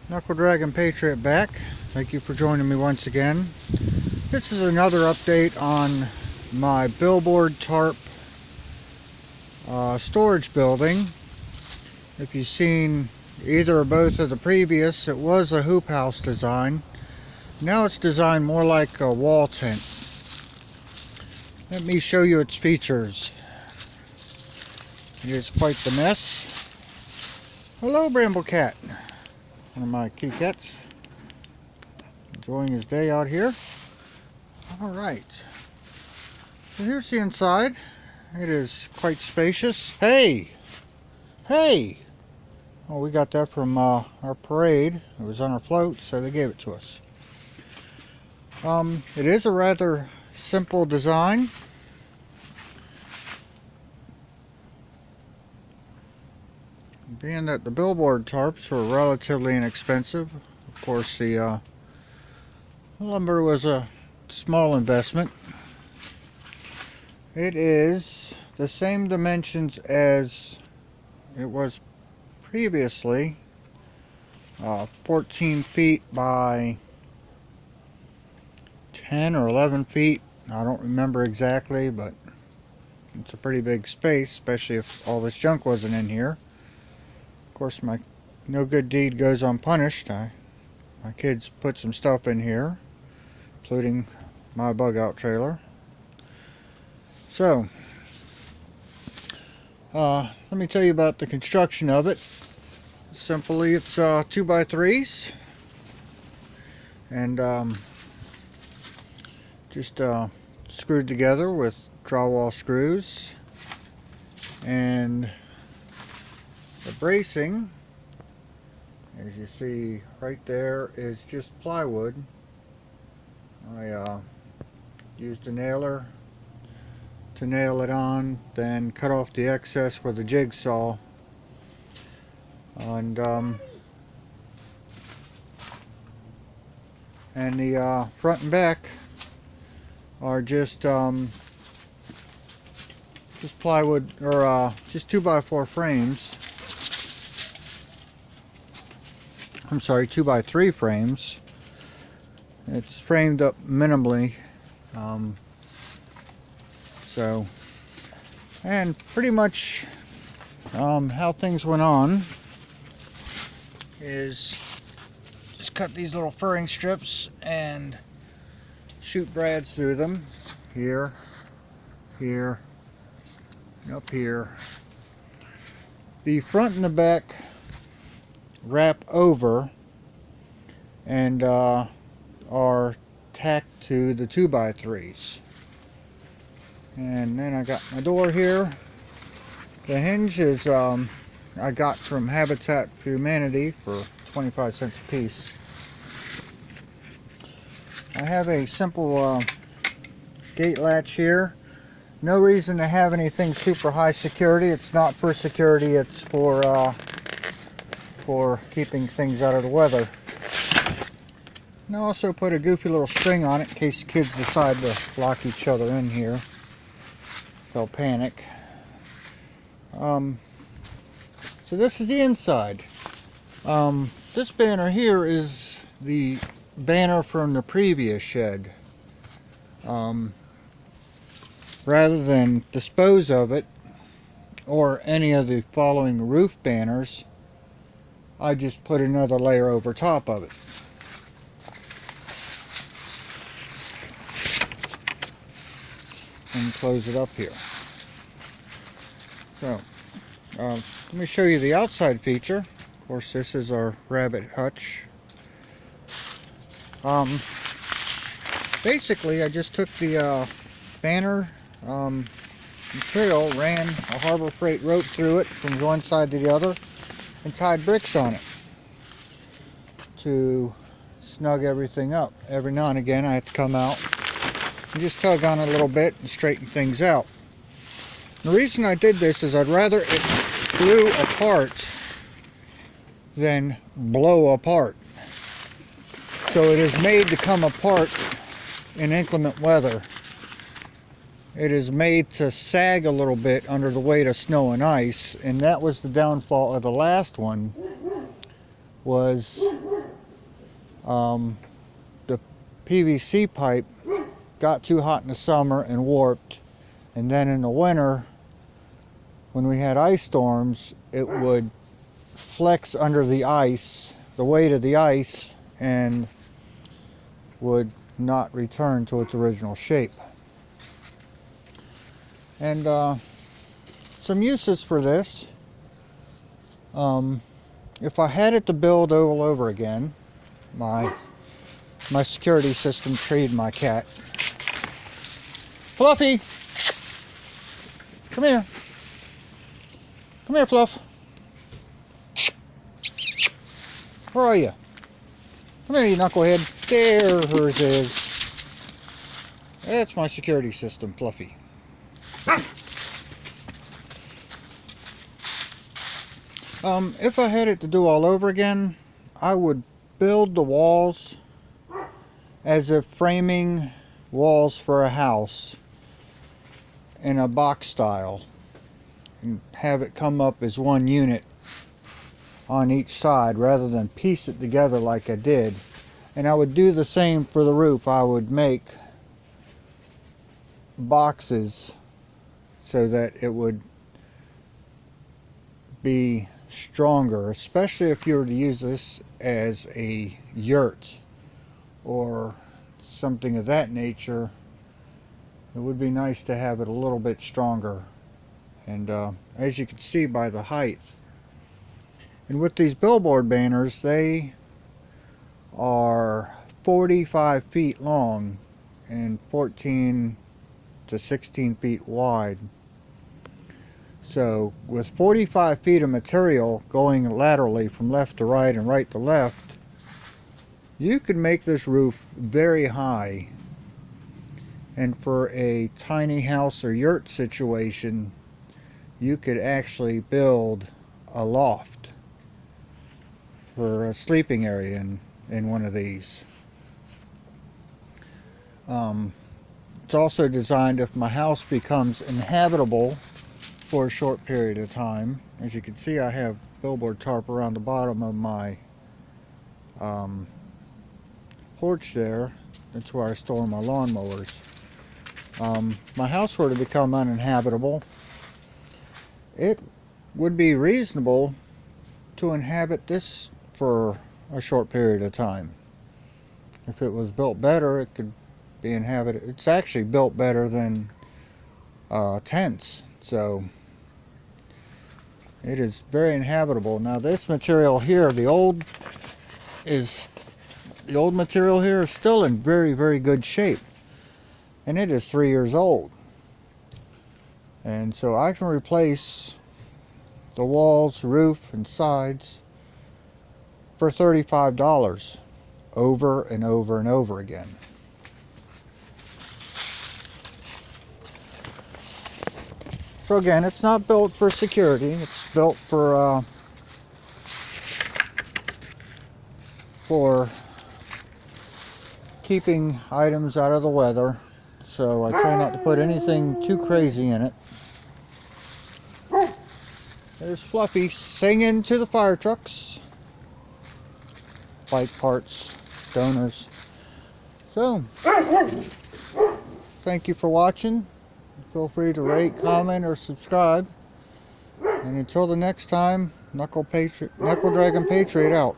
Knuckle Dragon Patriot back. Thank you for joining me once again. This is another update on my billboard tarp storage building. If you've seen either or both of the previous, it was a hoop house design. Now it's designed more like a wall tent. Let me show you its features. Here's quite the mess. Hello, Bramble Cat. One of my kitty cats. Enjoying his day out here. Alright. So here's the inside. It is quite spacious. Hey! Hey! Well, we got that from our parade. It was on our float, so they gave it to us. It is a rather simple design. Being that the billboard tarps were relatively inexpensive, of course the lumber was a small investment. It is the same dimensions as it was previously, 14 feet by 10 or 11 feet. I don't remember exactly, but it's a pretty big space, especially if all this junk wasn't in here. Of course, my no good deed goes unpunished. My kids put some stuff in here, including my bug out trailer. So, let me tell you about the construction of it. Simply, it's 2x3s, and just screwed together with drywall screws, and the bracing, as you see right there, is just plywood. I used a nailer to nail it on, then cut off the excess with a jigsaw, and the front and back are just plywood, or just 2x4 frames. I'm sorry, 2x3 frames. It's framed up minimally. And pretty much how things went on is just cut these little furring strips and shoot brads through them. Here, here, and up here. The front and the back wrap over and are tacked to the 2x3s. And then I got my door here. The hinge is I got from Habitat for Humanity for 25 cents a piece. I have a simple gate latch here. No reason to have anything super high security. It's not for security, it's for keeping things out of the weather. And I also put a goofy little string on it in case kids decide to lock each other in here. They'll panic. So this is the inside. This banner here is the banner from the previous shed. Rather than dispose of it or any of the following roof banners, I just put another layer over top of it. And close it up here. So, let me show you the outside feature. Of course, this is our rabbit hutch. Basically, I just took the banner material, ran a Harbor Freight rope through it from one side to the other, and tied bricks on it to snug everything up. Every now and again I have to come out and just tug on it a little bit and straighten things out. The reason I did this is I'd rather it flew apart than blow apart. So it is made to come apart in inclement weather. It is made to sag a little bit under the weight of snow and ice, and that was the downfall of the last one, was The PVC pipe got too hot in the summer and warped, and then in the winter when we had ice storms, it would flex under the ice, the weight of the ice, and would not return to its original shape. And some uses for this, if I had it to build all over again, my security system treated my cat. Fluffy, come here. Come here, Fluff. Where are you? Come here, you knucklehead. There hers is. That's my security system, Fluffy. If I had it to do all over again, I would build the walls as if framing walls for a house in a box style, and have it come up as one unit on each side rather than piece it together like I did. And I would do the same for the roof. I would make boxes so that it would be stronger, especially if you were to use this as a yurt or something of that nature. It would be nice to have it a little bit stronger. And as you can see by the height, and with these billboard banners, they are 45 feet long and 14 to 16 feet wide. So with 45 feet of material going laterally from left to right and right to left, you could make this roof very high. And for a tiny house or yurt situation, you could actually build a loft for a sleeping area in one of these. It's also designed if my house becomes inhabitable for a short period of time. As you can see, I have billboard tarp around the bottom of my porch there. That's where I store my lawnmowers. My house were to become uninhabitable, it would be reasonable to inhabit this for a short period of time. If it was built better, it could be inhabited. It's actually built better than tents, so it is very inhabitable. Now this material here, the old material here is still in very, very good shape, and it is 3 years old. And so I can replace the walls, roof, and sides for $35 over and over and over again. So again, it's not built for security, it's built for keeping items out of the weather. So I try not to put anything too crazy in it. There's Fluffy singing to the fire trucks. Bike parts, donors. So, thank you for watching. Feel free to rate, comment, or subscribe. And until the next time, Knuckle Dragon Patriot out.